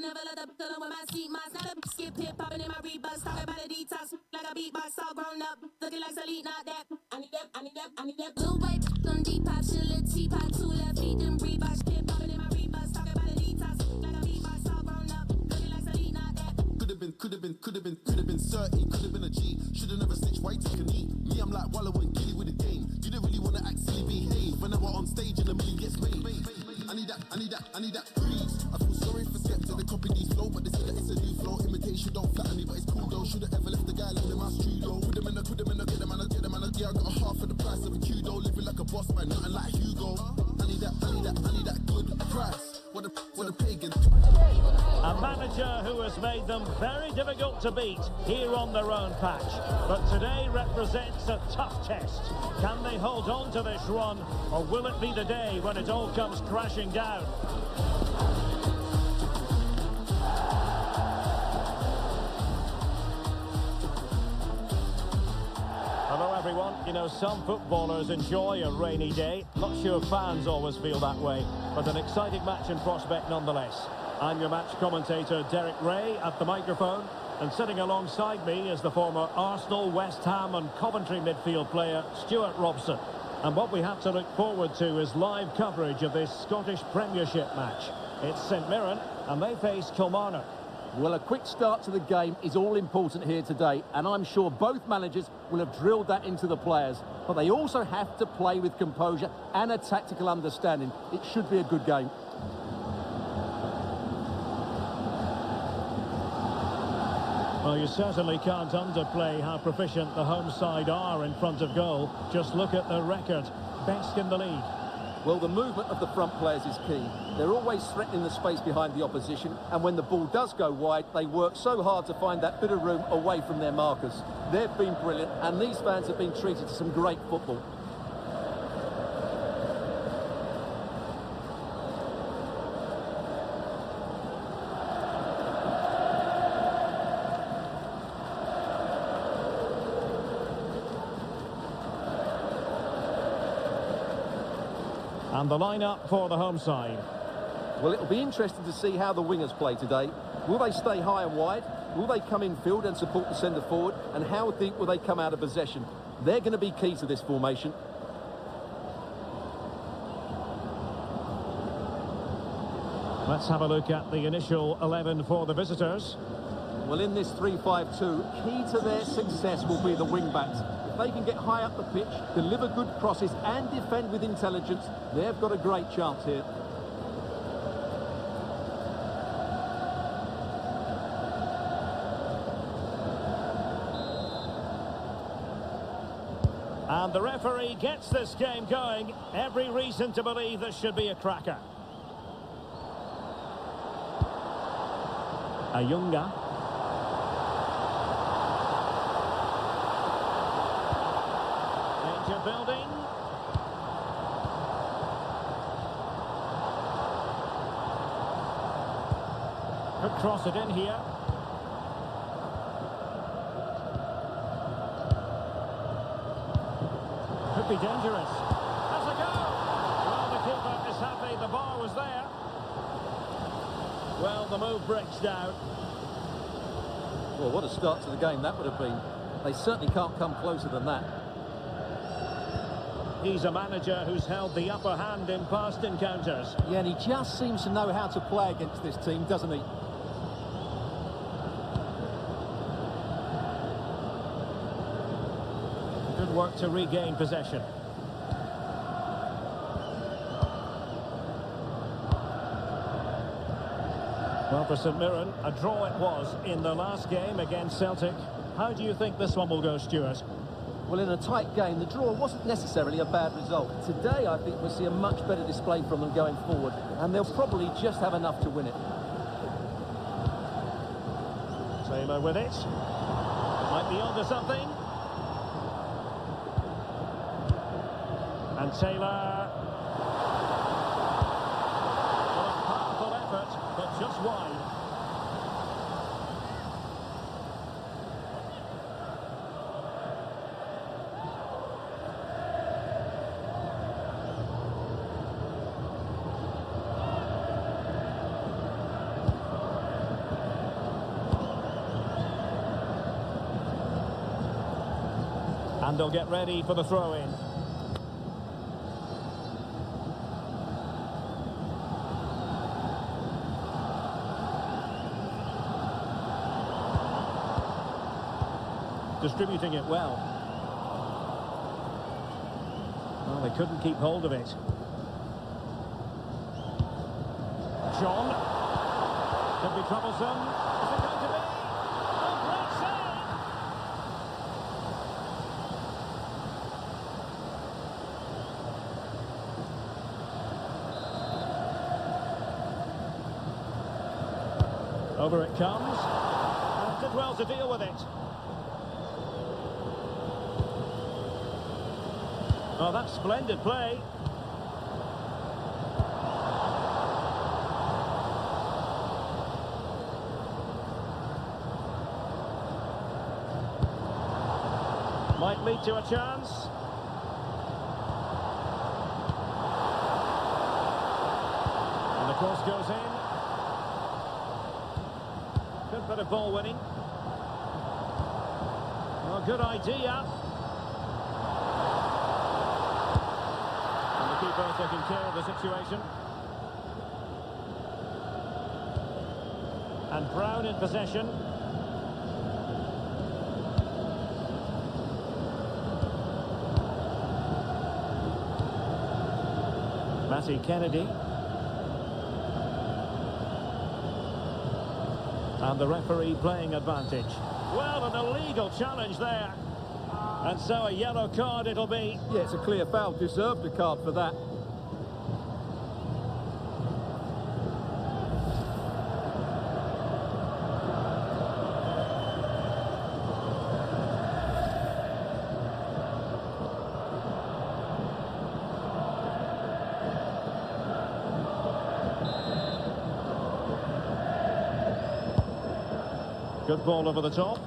never let the pillow with my seat. My snap skip hip popping in my rebus. Talking about a detox like a beatbox. All grown up, looking like Selena. Not that. I need that. I need that. I need that. Blue white on Depop, chillin' teapot, 2 left feet, them Reeboks. Hip popping in my rebus. Talking about a detox like a beatbox. All grown up, looking like Selena. Not that. Could've been 30, could've been a G. Should've never snitched, why you taking me? Me, I'm like Wallow and Gilly with the game. You don't really wanna act silly, behave. When I'm on stage and the million gets made. I need that breeze. I feel sorry for Skepta, they copy these flow, but they say that it's a new flow. Imitation don't flatter me, but it's cool though. Should've ever left the guy living my studio. With them in the, get them, yeah, I got a half of the price of a Kudo. Living like a boss man, nothing like Hugo. I need that good price. What a pagan. A manager who has made them very difficult to beat here on their own patch. But today represents a tough test. Can they hold on to this run, or will it be the day when it all comes crashing down? Hello everyone. You know, some footballers enjoy a rainy day. Not sure fans always feel that way, but an exciting match in prospect nonetheless. I'm your match commentator Derek Ray at the microphone, and sitting alongside me is the former Arsenal, West Ham and Coventry midfield player Stuart Robson. And what we have to look forward to is live coverage of this Scottish Premiership match. It's St Mirren and they face Kilmarnock. Well, a quick start to the game is all important here today, and I'm sure both managers will have drilled that into the players. But they also have to play with composure and a tactical understanding. It should be a good game. Well, you certainly can't underplay how proficient the home side are in front of goal. Just look at the record. Best in the league. Well, the movement of the front players is key. They're always threatening the space behind the opposition, and when the ball does go wide, they work so hard to find that bit of room away from their markers. They've been brilliant, and these fans have been treated to some great football. And the lineup for the home side. Well, it'll be interesting to see how the wingers play today. Will they stay high and wide? Will they come in field and support the centre forward? And how deep will they come out of possession? They're going to be key to this formation. Let's have a look at the initial 11 for the visitors. Well, in this 3-5-2, key to their success will be the wing-backs. If they can get high up the pitch, deliver good crosses and defend with intelligence, they've got a great chance here. And the referee gets this game going. Every reason to believe this should be a cracker. Ayunga. Danger building. Could cross it in here. Could be dangerous. Has a go! Well, the keeper is happy. The bar was there. Well, the move breaks down. Well, what a start to the game that would have been. They certainly can't come closer than that. He's a manager who's held the upper hand in past encounters. Yeah, and he just seems to know how to play against this team, doesn't he? Good work to regain possession. Well, for St Mirren, a draw it was in the last game against Celtic. How do you think this one will go, Stuart? Well, in a tight game, the draw wasn't necessarily a bad result. Today, I think we'll see a much better display from them going forward, and they'll probably just have enough to win it. Taylor with it. Might be onto something. And Taylor. Well, a powerful effort, but just wide. And they'll get ready for the throw-in. Distributing it well. Well, they couldn't keep hold of it. John. Could be troublesome. Is it going to be? Oh, great save! Over it comes. And did well to deal with it. Oh, that's splendid play. Might lead to a chance. And the cross goes in. Good bit of ball winning. Well, good idea. And the keeper taking care of the situation. And Brown in possession. Matty Kennedy. And the referee playing advantage. Well, an illegal challenge there. And so a yellow card it'll be. Yeah, it's a clear foul. Deserved a card for that. Good ball over the top.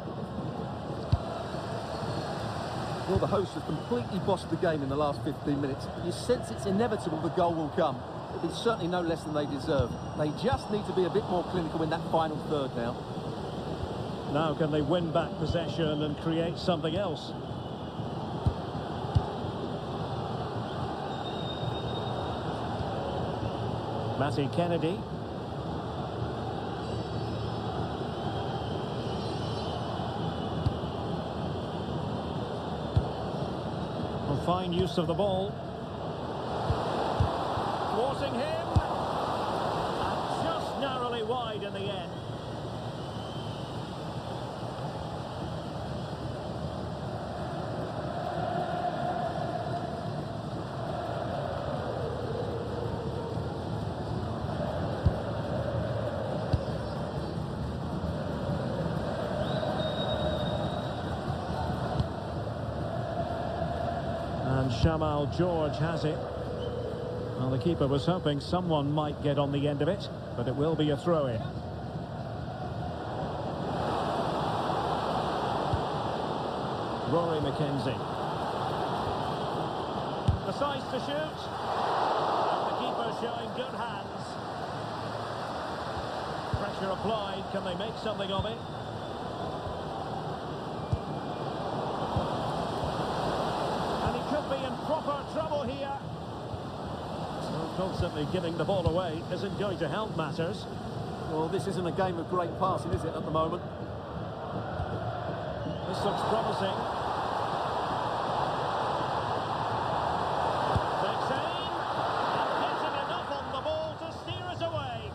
Well, the hosts have completely bossed the game in the last 15 minutes. You sense it's inevitable the goal will come. It'll be certainly no less than they deserve. They just need to be a bit more clinical in that final third now. Now can they win back possession and create something else? Matty Kennedy. Fine use of the ball. Thwarting him. And just narrowly wide in the end. And Shamal George has it. Well, the keeper was hoping someone might get on the end of it, but it will be a throw-in. Rory McKenzie. Decides to shoot. And the keeper showing good hands. Pressure applied. Can they make something of it? Proper trouble here. So constantly giving the ball away isn't going to help matters. Well, this isn't a game of great passing, is it, at the moment? This looks promising. Takes aim, and getting enough on the ball to steer it away.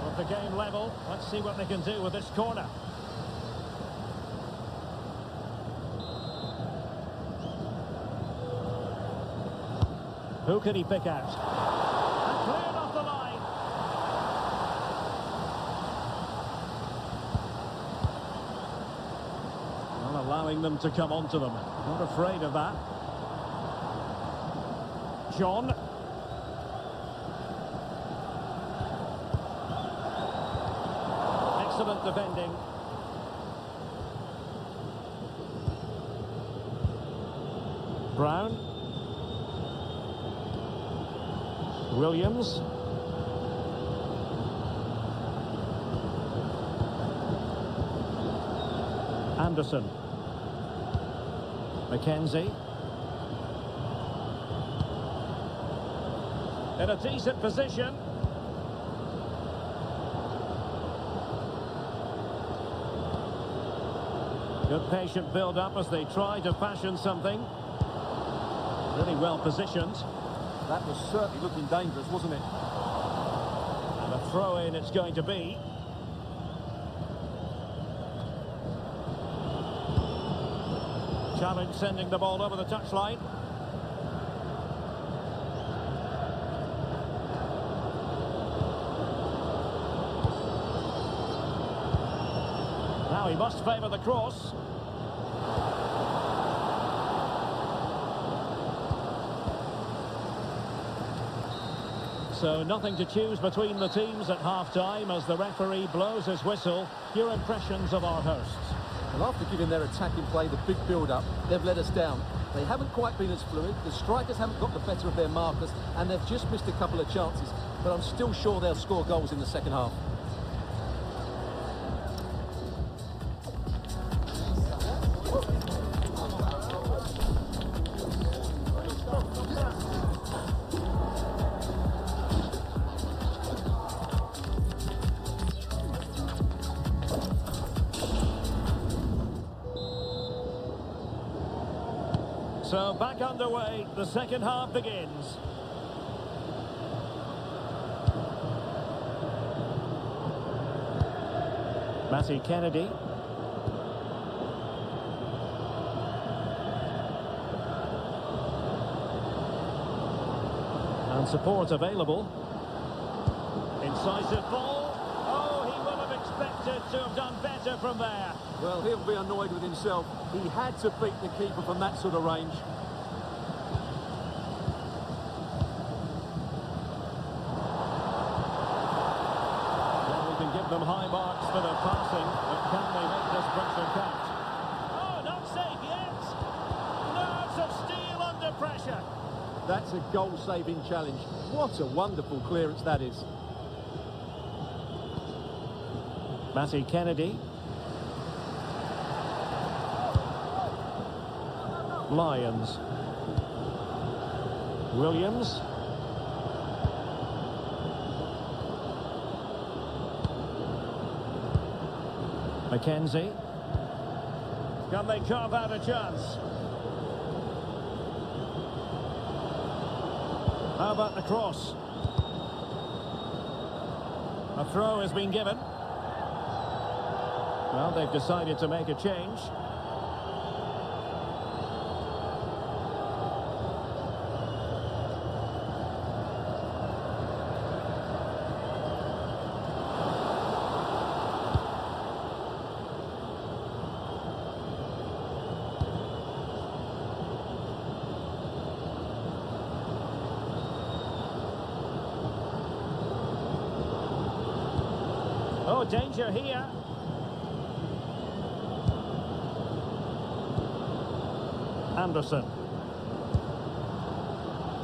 With the game level, let's see what they can do with this corner. Who can he pick out? And cleared off the line. Not allowing them to come onto them. Not afraid of that. John. Excellent defending. Brown. Williams. Anderson. Mackenzie. In a decent position. Good patient build-up as they try to fashion something. Really well positioned. That was certainly looking dangerous, wasn't it? And a throw-in it's going to be. Challenge sending the ball over the touchline. Now he must favour the cross. So nothing to choose between the teams at half-time as the referee blows his whistle. Your impressions of our hosts? Well, after giving their attacking play the big build-up, they've let us down. They haven't quite been as fluid, the strikers haven't got the better of their markers, and they've just missed a couple of chances. But I'm still sure they'll score goals in the second half. So back underway, the second half begins. Matty Kennedy. And support available. Incisive ball. Oh, he would have expected to have done better from there. Well, he'll be annoyed with himself. He had to beat the keeper from that sort of range. Well, we can give them high marks for their passing, but can they make this pressure count? Oh, not safe yet. Nerves of steel under pressure. That's a goal-saving challenge. What a wonderful clearance that is. Matty Kennedy. Lyons. Williams. Mackenzie. Can they carve out a chance? How about the cross? A throw has been given. Well, they've decided to make a change. Oh, danger here. Anderson.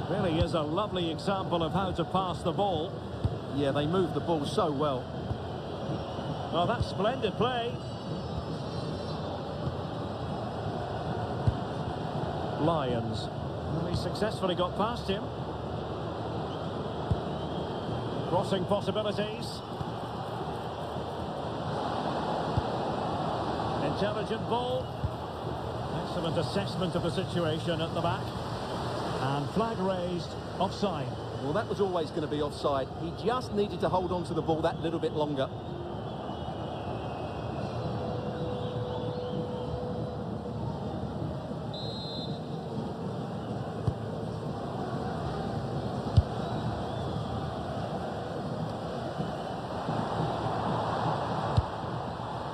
Really is a lovely example of how to pass the ball. Yeah, they move the ball so well. Well, that's splendid play. Lyons. Well, he successfully got past him. Crossing possibilities. Intelligent ball. Excellent assessment of the situation at the back. And flag raised, offside. Well, that was always going to be offside. He just needed to hold on to the ball that little bit longer.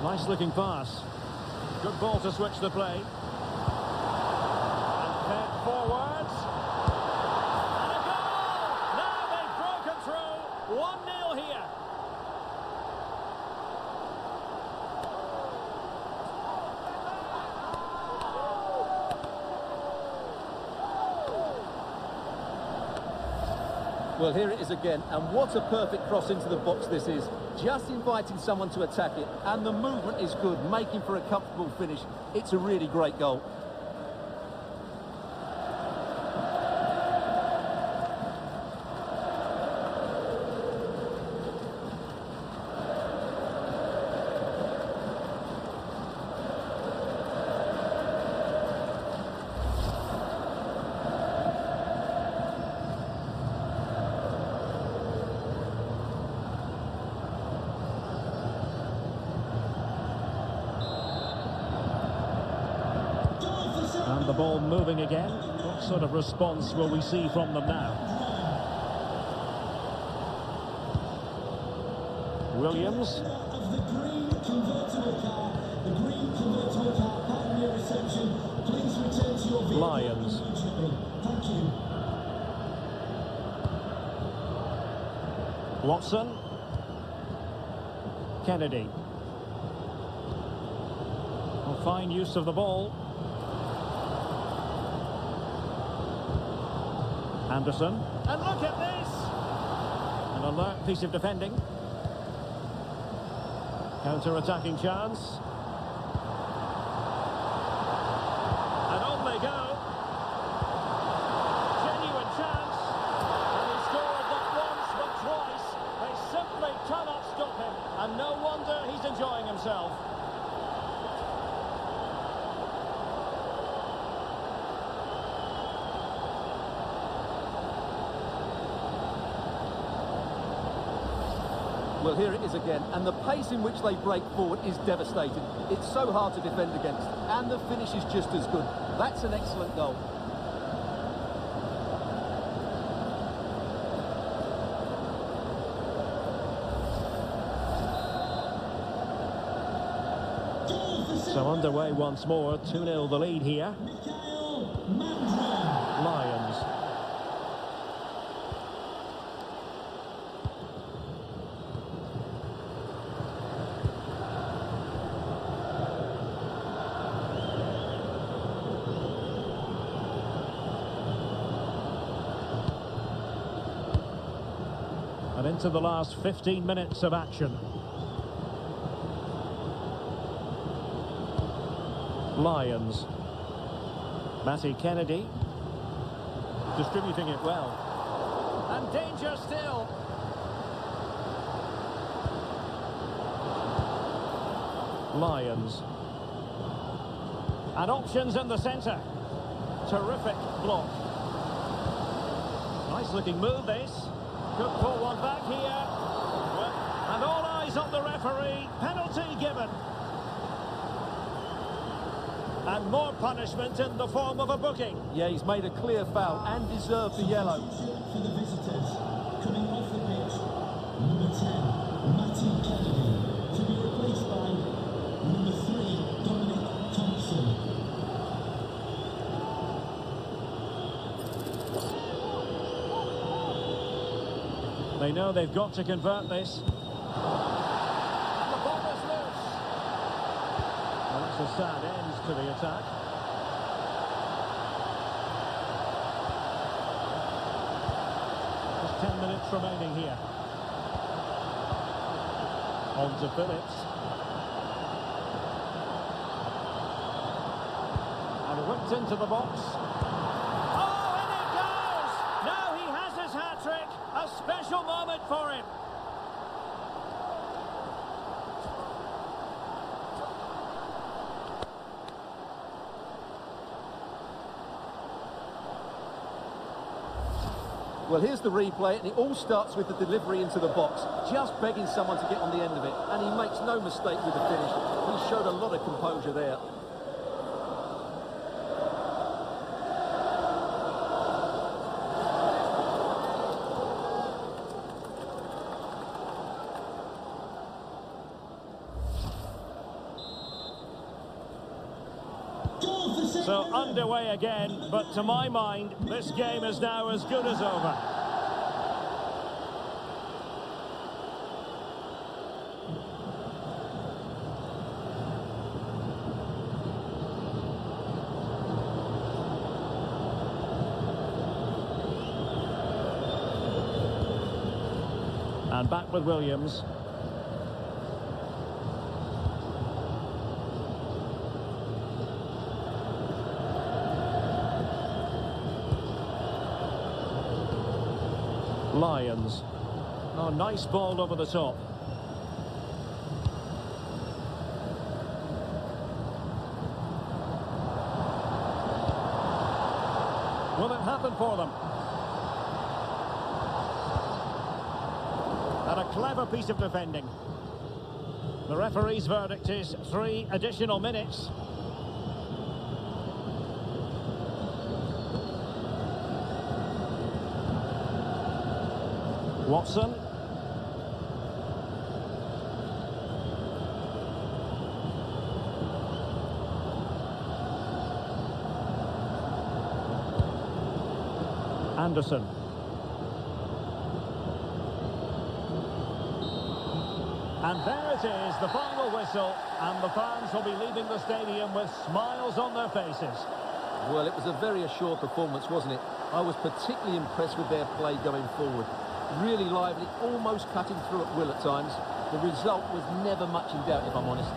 Nice looking pass. Good ball to switch the play. And fed forwards. And a goal! Now they've broken through. 1-0 here. Well, here it is again, and what a perfect cross into the box this is. Just inviting someone to attack it, and the movement is good, making for a comfortable finish. It's a really great goal. The ball moving again. What sort of response will we see from them now? Williams. Lyons. Watson. Kennedy. Well, fine use of the ball. Anderson. And look at this! An alert piece of defending. Counter-attacking chance. And on they go. Genuine chance. And he scored not once but twice. They simply cannot stop him. And no wonder he's enjoying himself. Well, here it is again, and the pace in which they break forward is devastating. It's so hard to defend against, and the finish is just as good. That's an excellent goal. So underway once more, 2-0 the lead here. Lyons. And into the last 15 minutes of action. Lyons. Matty Kennedy. Distributing it well. And danger still. Lyons. And options in the centre. Terrific block. Nice looking move this. Could pull one back here. And all eyes on the referee. Penalty given. And more punishment in the form of a booking. Yeah, he's made a clear foul and deserved the yellow. For the visitors, coming off the pitch, number 10, Matty Kennedy, to be replaced by number 3, Dominic Thompson. They know they've got to convert this. And the ball is loose. Well, that's a sad end to the attack. Just 10 minutes remaining here. On to Phillips. And whipped into the box. Oh, in it goes! Now he has his hat-trick. A special moment for him. Well, here's the replay, and it all starts with the delivery into the box, just begging someone to get on the end of it, and he makes no mistake with the finish. He showed a lot of composure there. So underway again, but to my mind, this game is now as good as over. And back with Williams. Lyons. Oh, nice ball over the top. Will it happen for them? And a clever piece of defending. The referee's verdict is 3 additional minutes. Watson. Anderson. And there it is, the final whistle, and the fans will be leaving the stadium with smiles on their faces. Well, it was a very assured performance, wasn't it? I was particularly impressed with their play going forward. Really lively, almost cutting through at will at times. The result was never much in doubt, if I'm honest.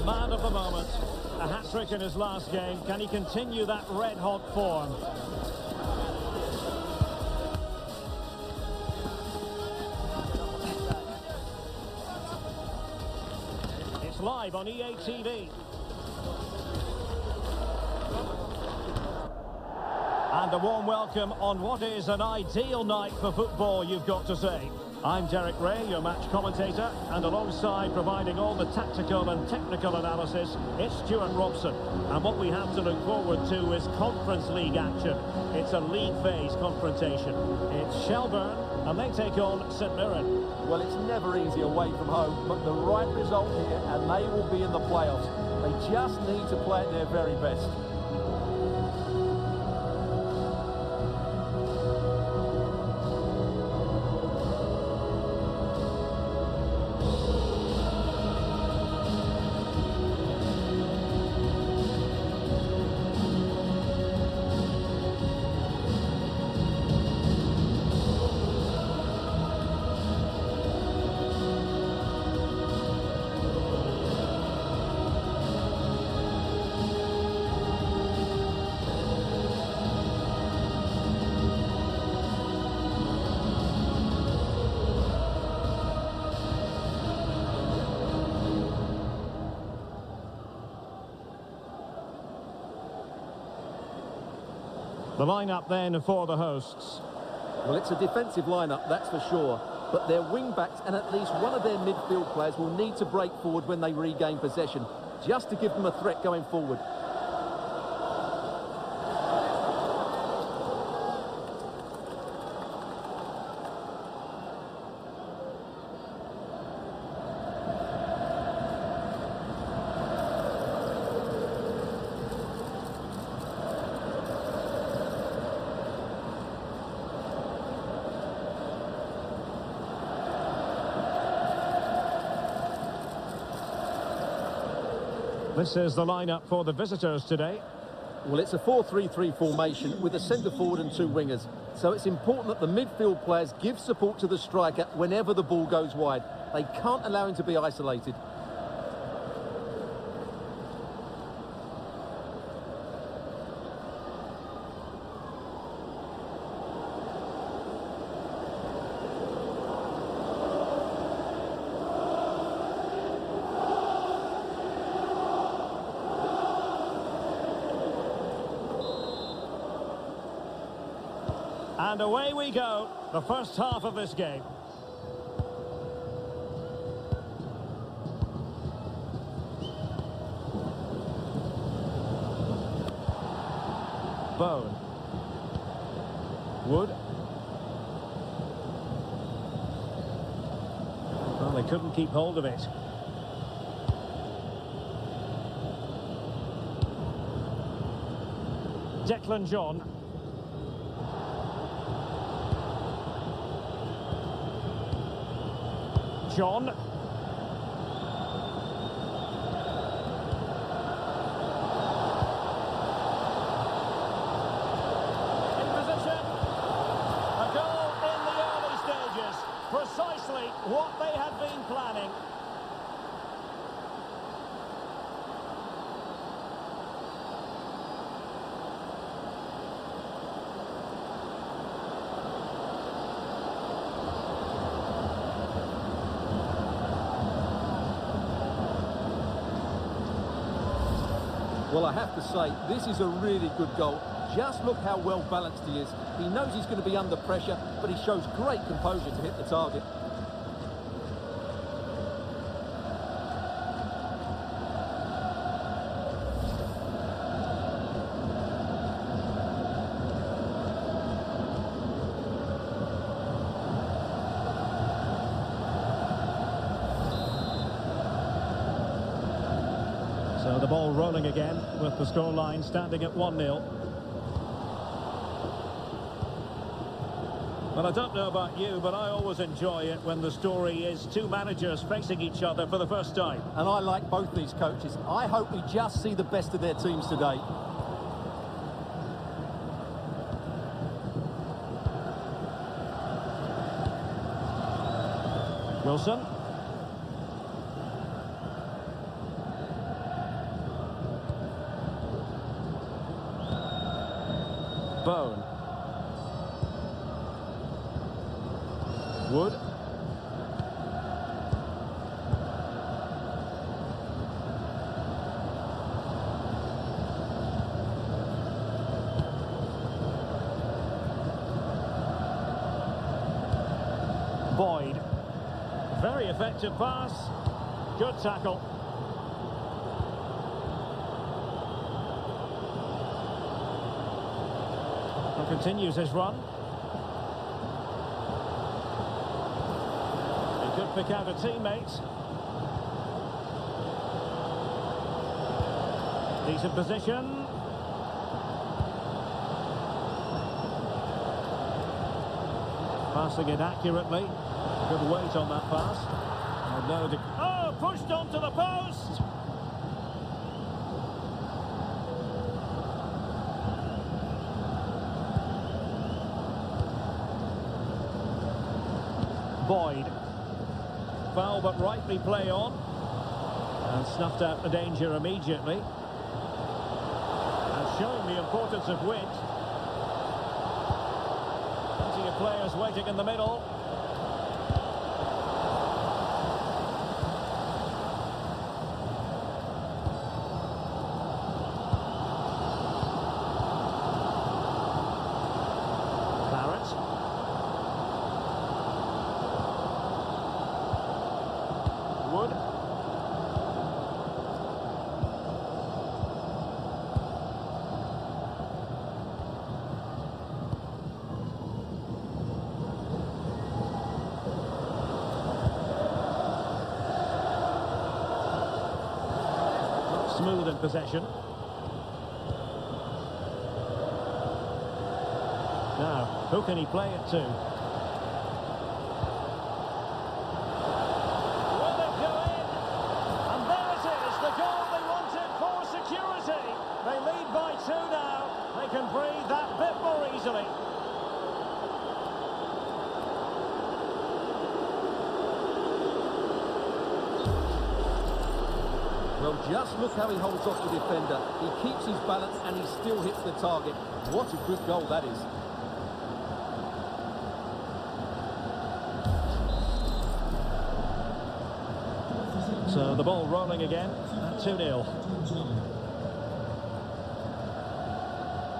Man of the moment, a hat-trick in his last game. Can he continue that red-hot form? It's live on EA TV. And a warm welcome on what is an ideal night for football, you've got to say. I'm Derek Ray, your match commentator, and alongside providing all the tactical and technical analysis, it's Stuart Robson. And what we have to look forward to is Conference League action. It's a league phase confrontation. It's Shelbourne, and they take on St.Mirren. Well, it's never easy away from home, but the right result here, and they will be in the playoffs. They just need to play at their very best. The lineup then for the hosts. Well, it's a defensive lineup, that's for sure. But their wing-backs and at least one of their midfield players will need to break forward when they regain possession, just to give them a threat going forward. This is the lineup for the visitors today. Well, it's a 4-3-3 formation with a centre forward and two wingers. So it's important that the midfield players give support to the striker whenever the ball goes wide. They can't allow him to be isolated. And away we go, the first half of this game. Bone. Wood. Well, they couldn't keep hold of it. Declan John. John. In position. A goal in the early stages. Precisely what they had been planning. Well, I have to say, this is a really good goal. Just look how well balanced he is. He knows he's going to be under pressure, but he shows great composure to hit the target. So the ball rolling again with the scoreline standing at 1-0. Well, I don't know about you, but I always enjoy it when the story is two managers facing each other for the first time. And I like both these coaches. I hope we just see the best of their teams today. Wilson. Bone. Wood. Boyd. Very effective pass. Good tackle. And continues his run. He could pick out a teammate. Decent position. Passing it accurately. Good weight on that pass. And no, pushed onto the post. Boyd. Foul but rightly play on. And snuffed out the danger immediately. And showing the importance of width. Plenty of players waiting in the middle. smooth in possession. Now, who can he play it to? Will it go in? And there it is, the goal they wanted for security. They lead by 2 now. They can breathe that bit more easily. Well, just look how he holds off the defender. He keeps his balance and he still hits the target. What a good goal that is. So the ball rolling again at 2-0.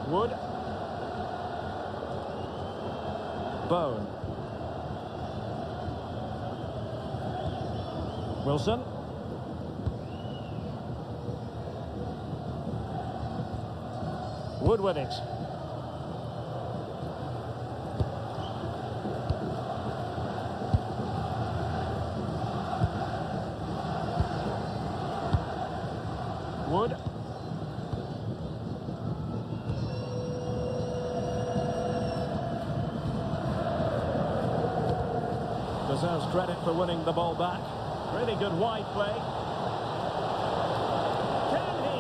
Wood. Bone. Wilson. Wood with it. Wood. Deserves credit for winning the ball back. Really good wide play. Can he?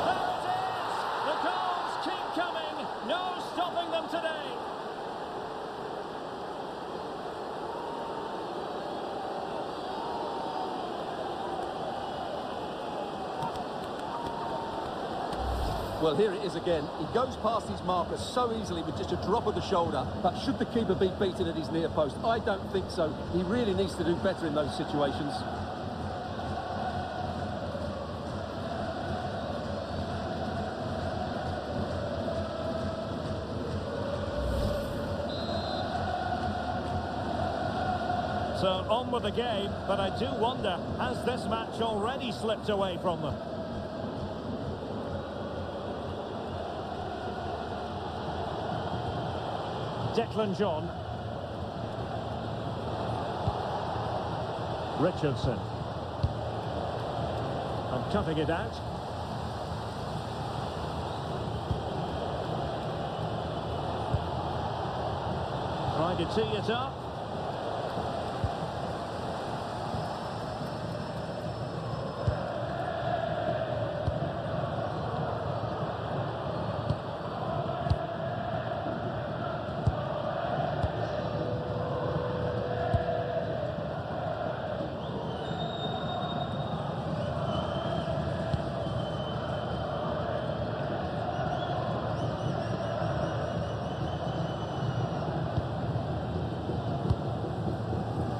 There it is! The goals keep coming. No stopping them today. Well, here it is again. He goes past his marker so easily with just a drop of the shoulder. But should the keeper be beaten at his near post? I don't think so. He really needs to do better in those situations. So on with the game, but I do wonder, has this match already slipped away from them? Declan John. Richardson. And cutting it out. Trying to tee it up.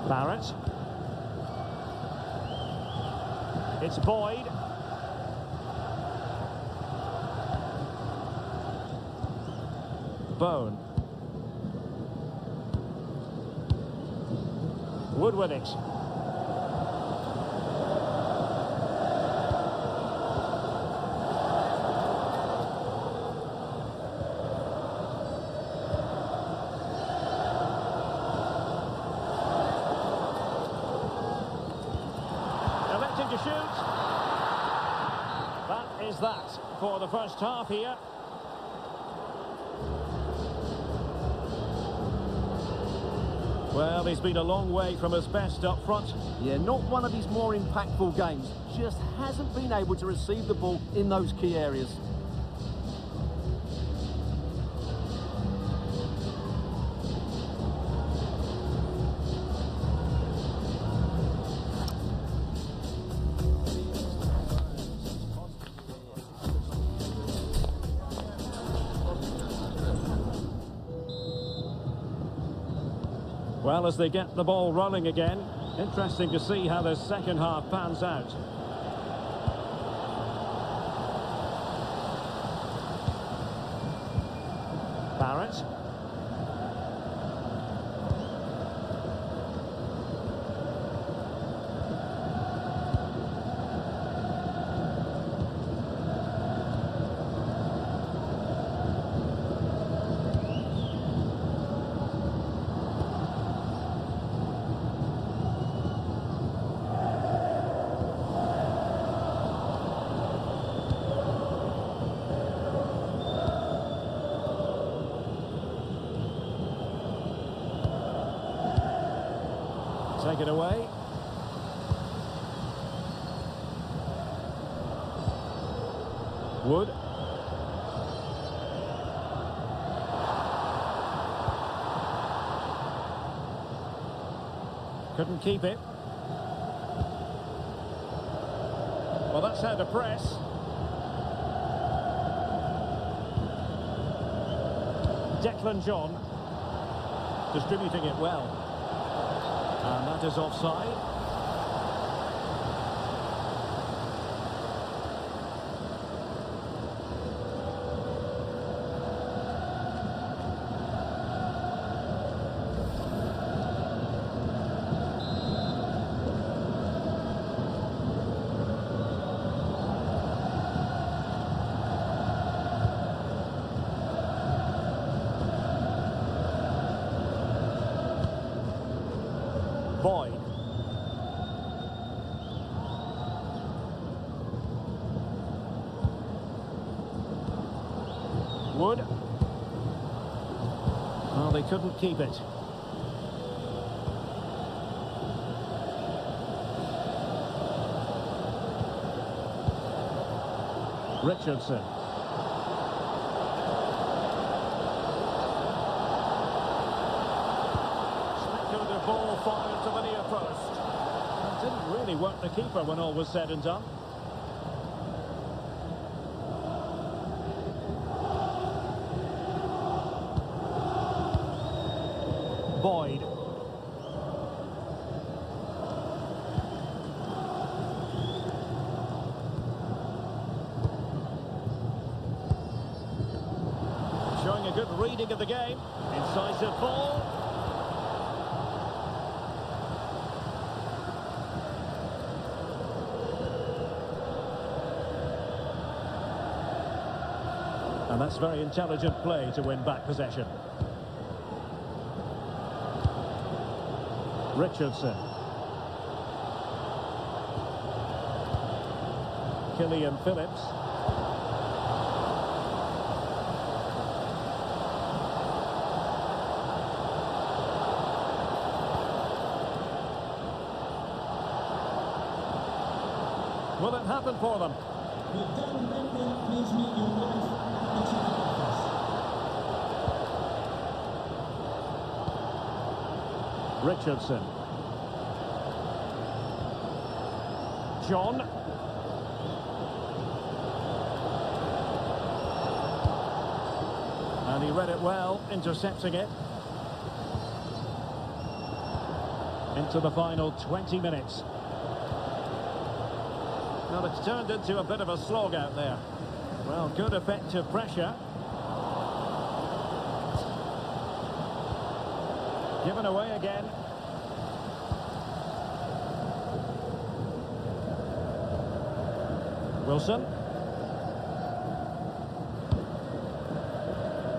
Barrett. It's Boyd. Bone. Wood with it. To shoot. That is that for the first half here. Well, he's been a long way from his best up front. Yeah, not one of his more impactful games. Just hasn't been able to receive the ball in those key areas. Well, as they get the ball rolling again, interesting to see how the second half pans out. Barrett. Take it away. Wood. Couldn't keep it. Well, that's how to press. Declan John distributing it well. And that is offside. Boyd. Wood. Well, they couldn't keep it. Richardson. The ball fired to the near post. It didn't really work the keeper when all was said and done. Boyd. Showing a good reading of the game. Incisive ball. And that's very intelligent play to win back possession. Richardson. Killian Phillips. Will it happen for them? Well done, Bentley. Please meet your wife at the ticket office. Richardson. John. And he read it well, intercepting it. Into the final 20 minutes. Well, it's turned into a bit of a slog out there. Well, good effective pressure. Given away again. Wilson.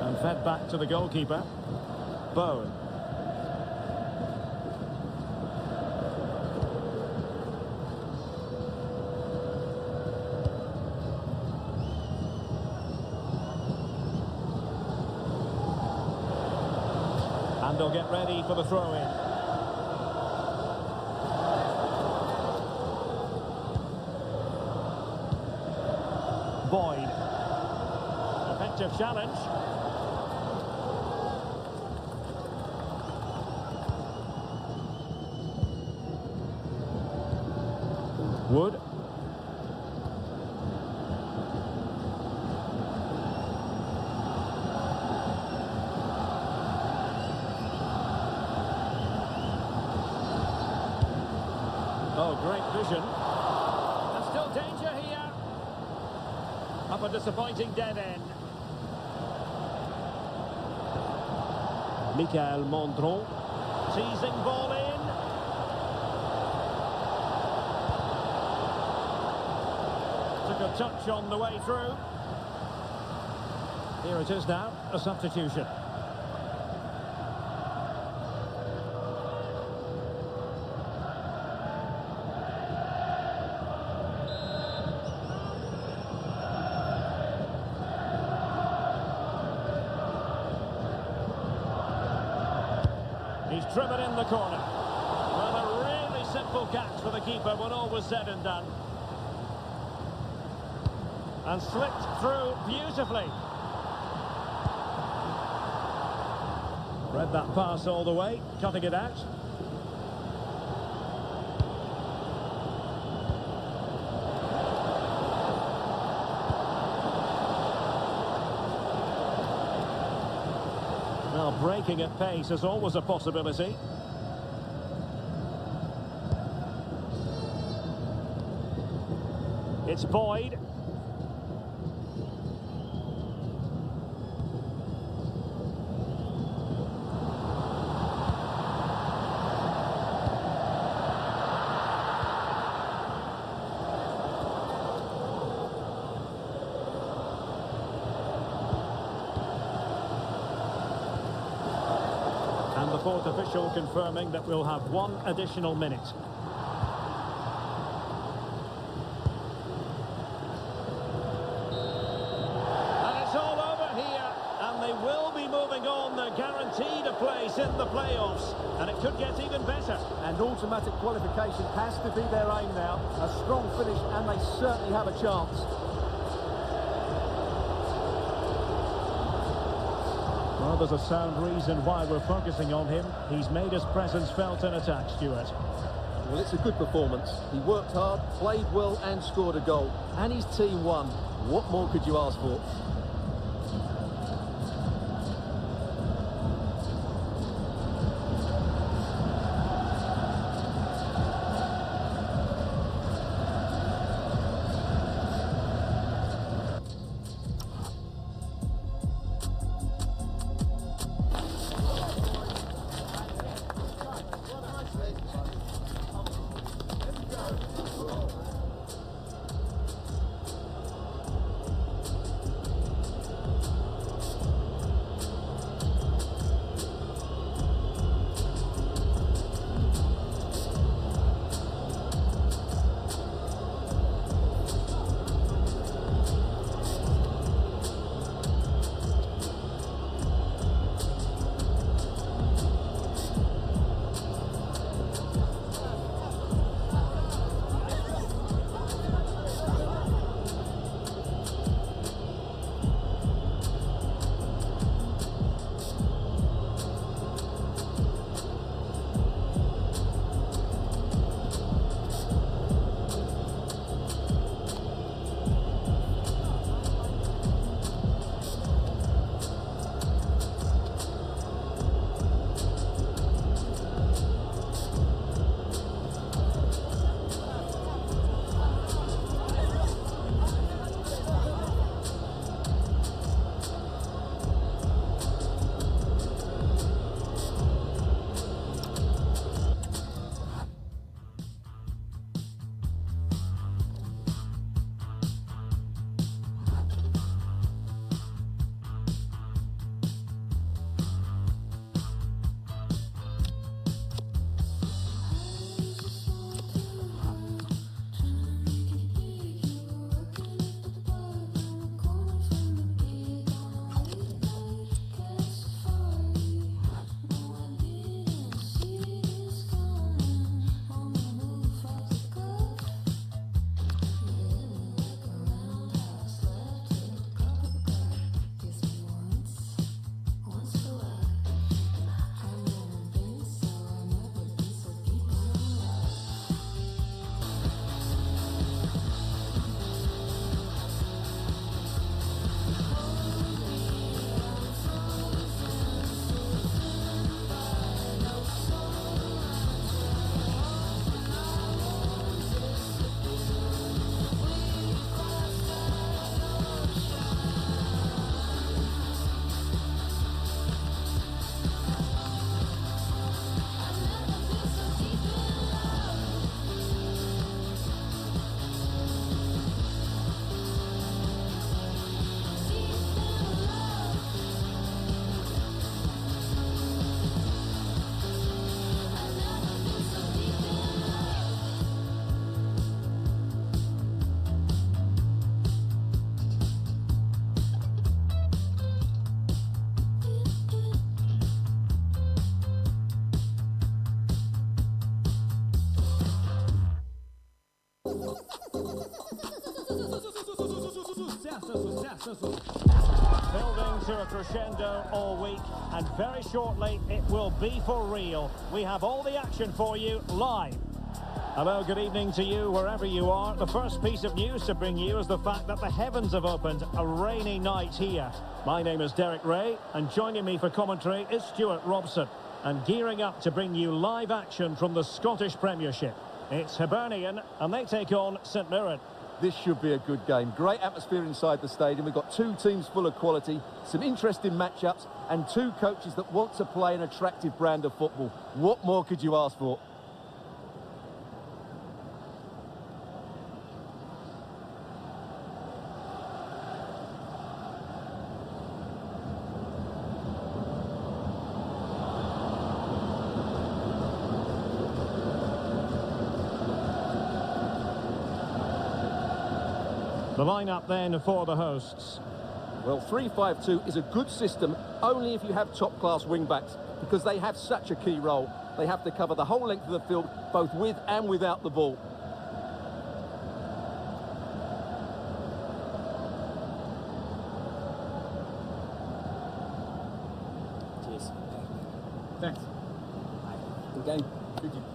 And fed back to the goalkeeper. Bowen. And they'll get ready for the throw-in. Boyd. Effective challenge. Wood. Oh, great vision. There's still danger here. Up a disappointing dead end. Michael Mondron. Teasing ball in. Took a touch on the way through. Here it is now, a substitution. He's driven in the corner. Well, a simple catch for the keeper when all was said and done. And slipped through beautifully. Read that pass all the way, cutting it out. Well, breaking at pace is always a possibility. It's Boyd. And the fourth official confirming that we'll have one additional minute. And it's all over here. And they will be moving on. They're guaranteed a place in the playoffs. And it could get even better. And automatic qualification has to be their aim now. A strong finish, and they certainly have a chance. Well, there's a sound reason why we're focusing on him. He's made his presence felt in attack, Stuart. Well, it's a good performance. He worked hard, played well and scored a goal. And his team won. What more could you ask for? Building to a crescendo all week, and very shortly it will be for real. We have all the action for you live. Hello, good evening to you wherever you are. The first piece of news to bring you is the fact that the heavens have opened. A rainy night here. My name is Derek Ray, and joining me for commentary is Stuart Robson. And gearing up to bring you live action from the Scottish Premiership. It's Hibernian, and they take on St.Mirren. This should be a good game. Great atmosphere inside the stadium. We've got two teams full of quality, some interesting matchups, and two coaches that want to play an attractive brand of football. What more could you ask for? The lineup then for the hosts. Well, 3-5-2 is a good system only if you have top-class wing-backs, because they have such a key role. They have to cover the whole length of the field, both with and without the ball. Cheers. Thanks. Good game. Good game.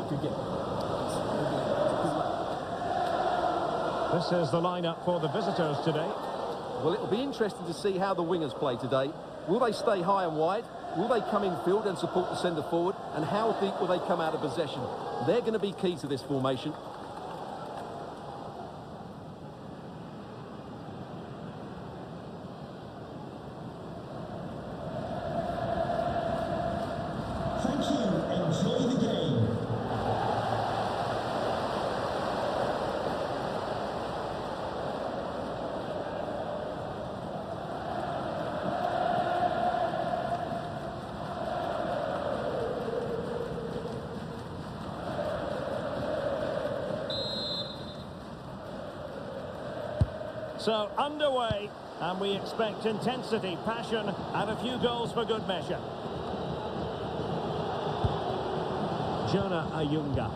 Good game. This is the lineup for the visitors today. Well, it'll be interesting to see how the wingers play today. Will they stay high and wide? Will they come in field and support the centre forward? And how deep will they come out of possession? They're going to be key to this formation. Thank you. Enjoy the game. So underway, and we expect intensity, passion, and a few goals for good measure. Jonah Ayunga.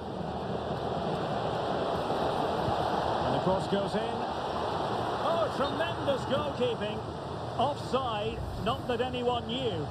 And the cross goes in. Oh, tremendous goalkeeping. Offside, not that anyone knew.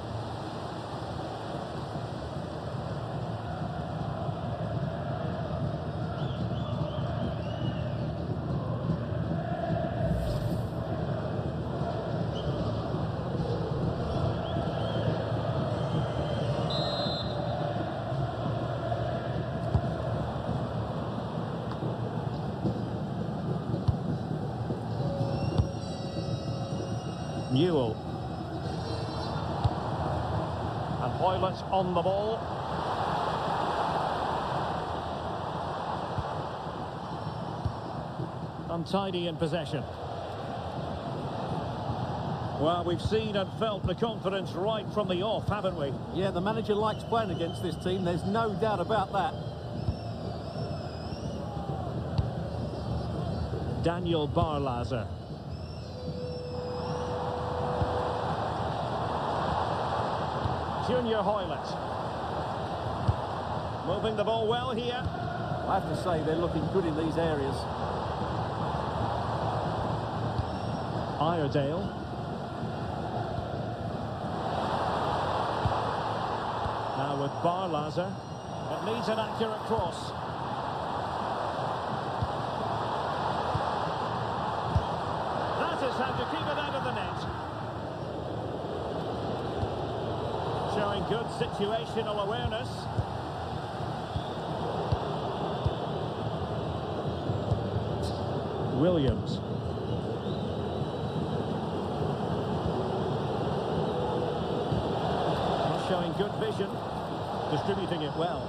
Newell. And Hoylett on the ball. Untidy in possession. Well, we've seen and felt the confidence right from the off, haven't we? Yeah, the manager likes playing against this team. There's no doubt about that. Daniel Barlaser. Junior Hoylett. Moving the ball well here. I have to say they're looking good in these areas. Iredale. Now with Barlaser. It needs an accurate cross. That is how to keep it out of the net. Showing good situational awareness. Williams. Showing good vision, distributing it well.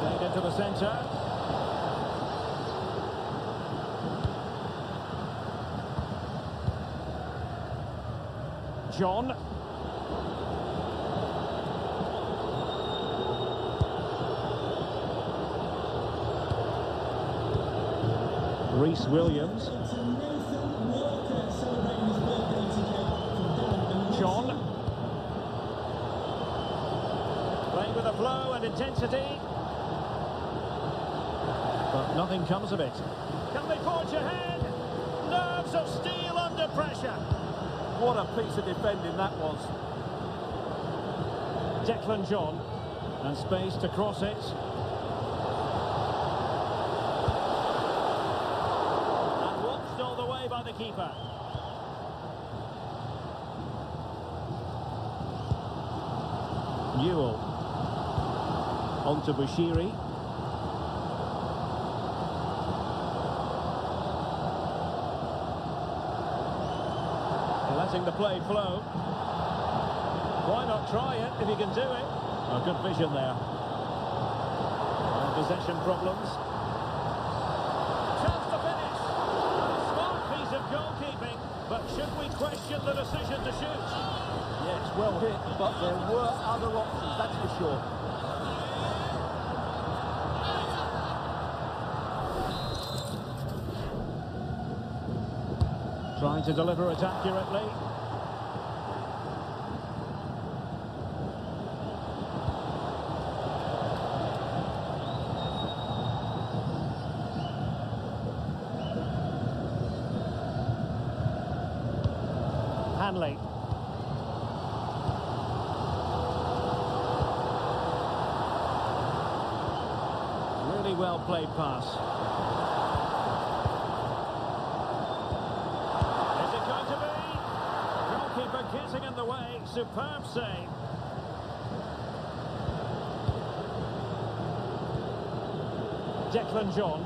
Played into the centre. John. Reece Williams. John. Playing with a flow and intensity. But nothing comes of it. Can they forge ahead? Nerves of steel under pressure. What a piece of defending that was. Declan John, and space to cross it. And watched all the way by the keeper. Newell. On to Bushiri. Letting the play flow. Why not try it if you can do it? Oh, good vision there. And possession problems. Chance to finish. A smart piece of goalkeeping, but should we question the decision to shoot? Yes, well hit, but there were other options, that's for sure. Trying to deliver it accurately. Hanley. Really well played pass. Is it going to be? Goalkeeper getting in the way. Superb save. Declan John.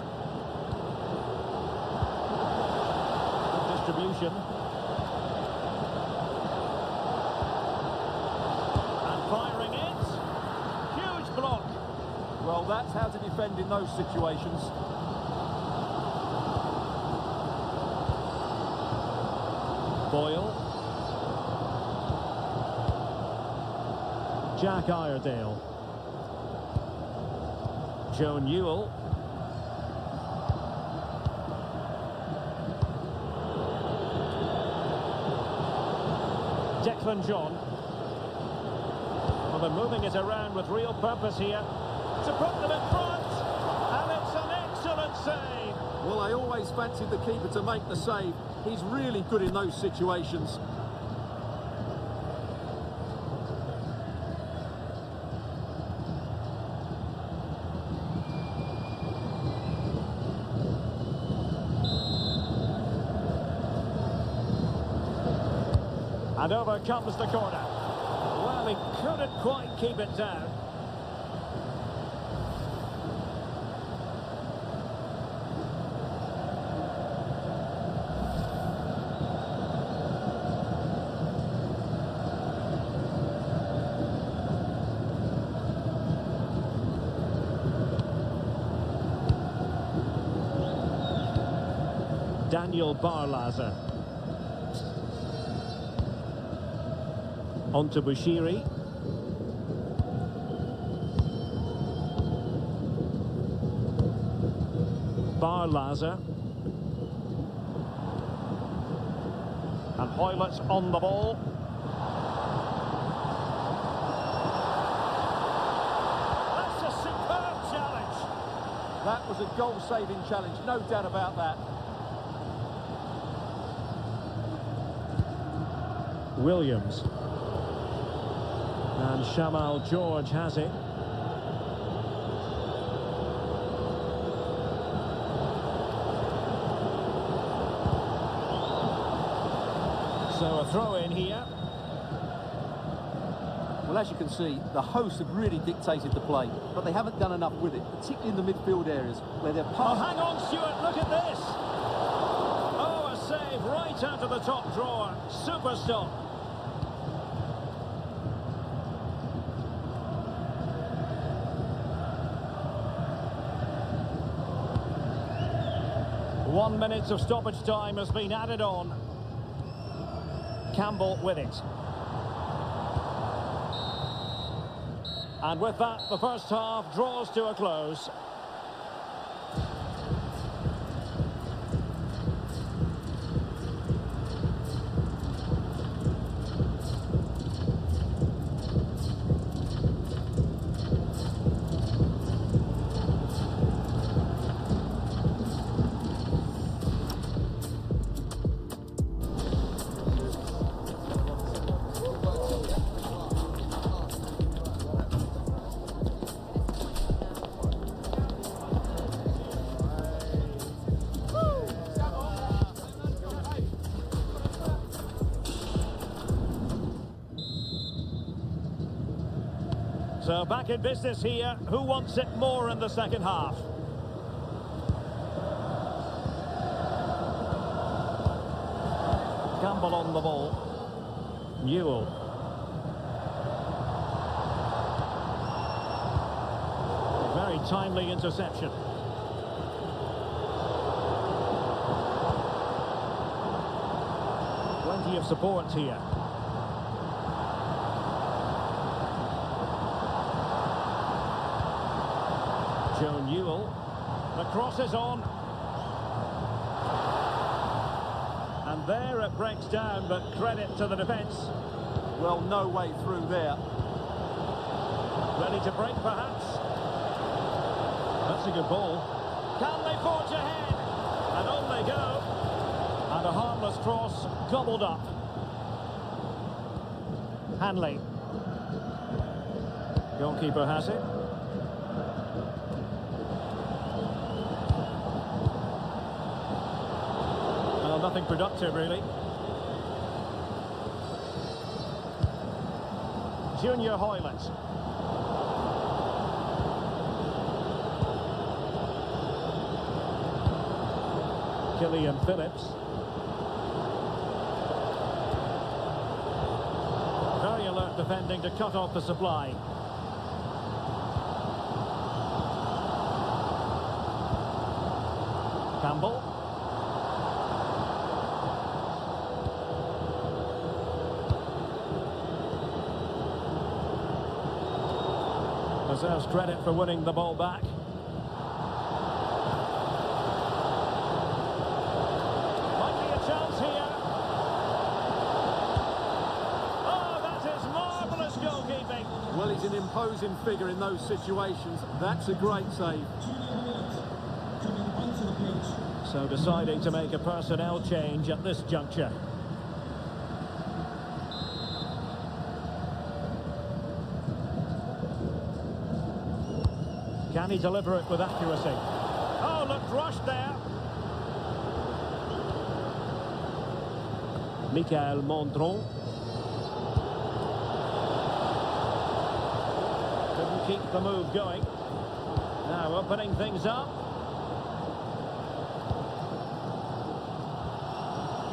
Good distribution. Firing it. Huge block. Well, that's how to defend in those situations. Boyle. Jack Iredale. Joe Newell. Declan John. Well, they're moving it around with real purpose here to put them in front, and it's an excellent save. Well, I always fancied the keeper to make the save. He's really good in those situations. And over comes the corner. Well, he couldn't quite keep it down. Daniel Barlaza. On to Bushiri. Barlaza. And Hoylett's on the ball. That's a superb challenge. That was a goal-saving challenge, no doubt about that. Williams. And Shamal George has it. So a throw in here. Well, as you can see, the hosts have really dictated the play, but they haven't done enough with it, particularly in the midfield areas, where they're Oh, passing. hang on, Stuart, look at this. Oh, a save right out of the top drawer. Super stop. One minute of stoppage time has been added on. Campbell with it. And with that, the first half draws to a close. So back in business here. Who wants it more in the second half? Campbell on the ball. Newell. Very timely interception. Plenty of support here. Joe Newell. The cross is on. And there it breaks down, but credit to the defence. Well, no way through there. Ready to break, perhaps. That's a good ball. Can they forge ahead? And on they go. And a harmless cross gobbled up. Hanley. Goalkeeper has it. Well, nothing productive, really. Junior Hoylett. Killian Phillips. Very alert defending to cut off the supply. Campbell. Deserves credit for winning the ball back. Might be a chance here. Oh, that is marvellous goalkeeping. Well, he's an imposing figure in those situations. That's a great save. Coming onto the pitch. So deciding to make a personnel change at this juncture. Can he deliver it with accuracy? Oh, looked rushed there. Michael Mondron. Couldn't keep the move going. Now opening things up.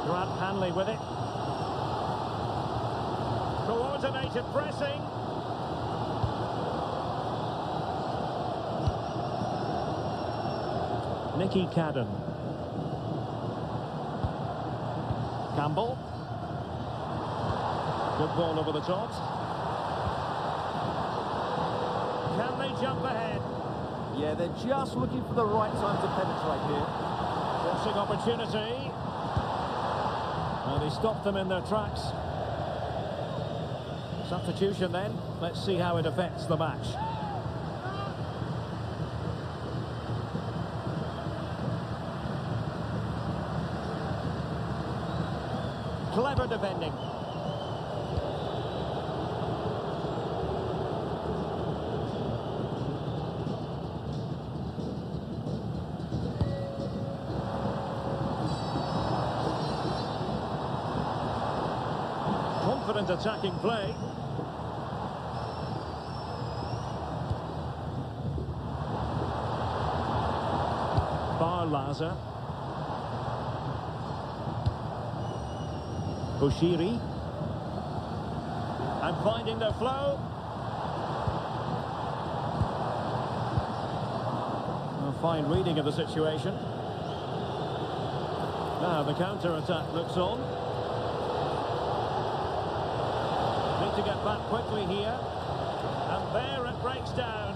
Grant Hanley with it. Coordinated pressing. Nicky Cadden. Campbell. Good ball over the top. Can they jump ahead? Yeah, they're just looking for the right time to penetrate here. Crossing opportunity. And he stopped them in their tracks. Substitution then. Let's see how it affects the match. Clever defending. Confident attacking play. Barlaza. Bushiri. And finding their flow. A fine reading of the situation. Now the counter-attack looks on. Need to get back quickly here. And there it breaks down.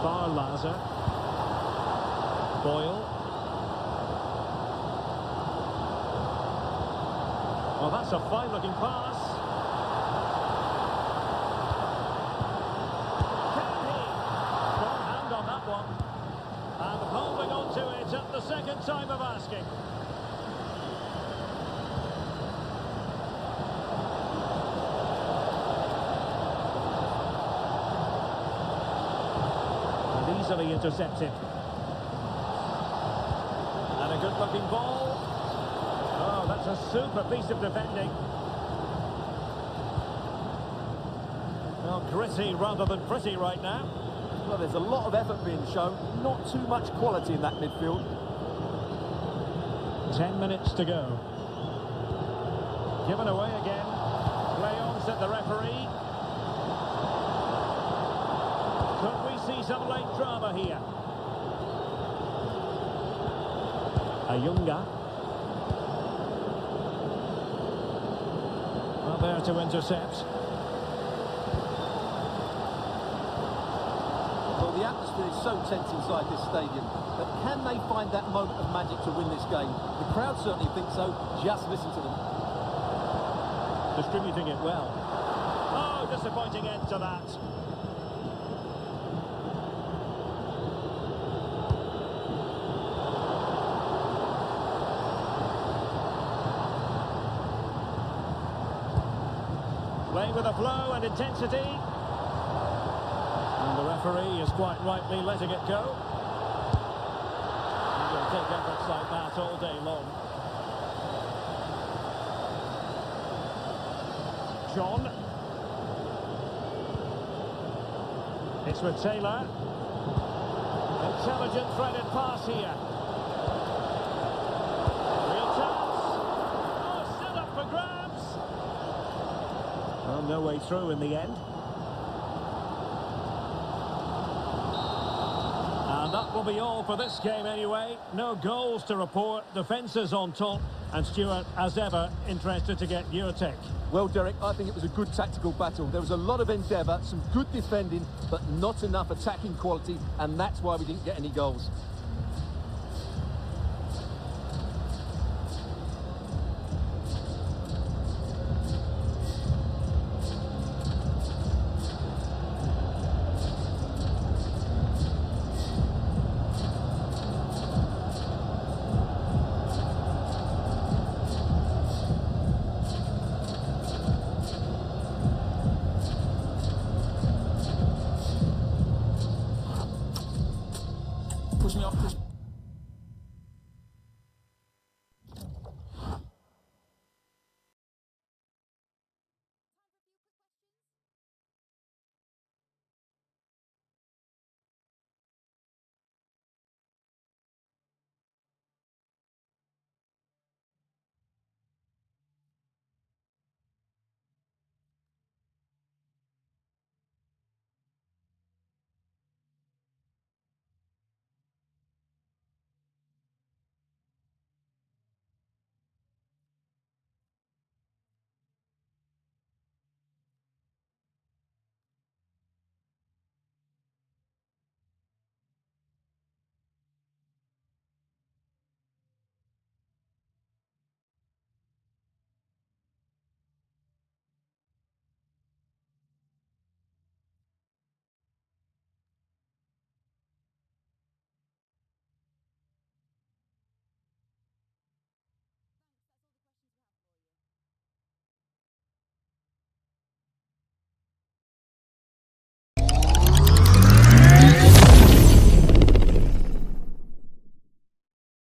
Barlaza. Boyle. Well, that's a fine-looking pass. Can he? Strong hand on that one. And holding on to it at the second time of asking. And easily intercepted. And a good-looking ball. Oh, that's a super piece of defending. Well, gritty rather than pretty right now. Well, there's a lot of effort being shown, not too much quality in that midfield. 10 minutes to go. Given away again. Play on, said the referee. Could we see some late drama here? Ayunga. Well, there to intercept. Well, the atmosphere is so tense inside this stadium, but can they find that moment of magic to win this game? The crowd certainly think so. Just listen to them. Distributing it well. Oh, disappointing end to that. Playing with a flow and intensity. And the referee is quite rightly letting it go. He'll take efforts like that all day long. John. It's with Taylor. Intelligent threaded pass here. Real chance. Oh, still up for grabs. Well, no way through in the end. And that will be all for this game anyway. No goals to report. Defences on top. And Stuart, as ever, interested to get your take. Well, Derek, I think it was a good tactical battle. There was a lot of endeavour, some good defending, but not enough attacking quality, and that's why we didn't get any goals.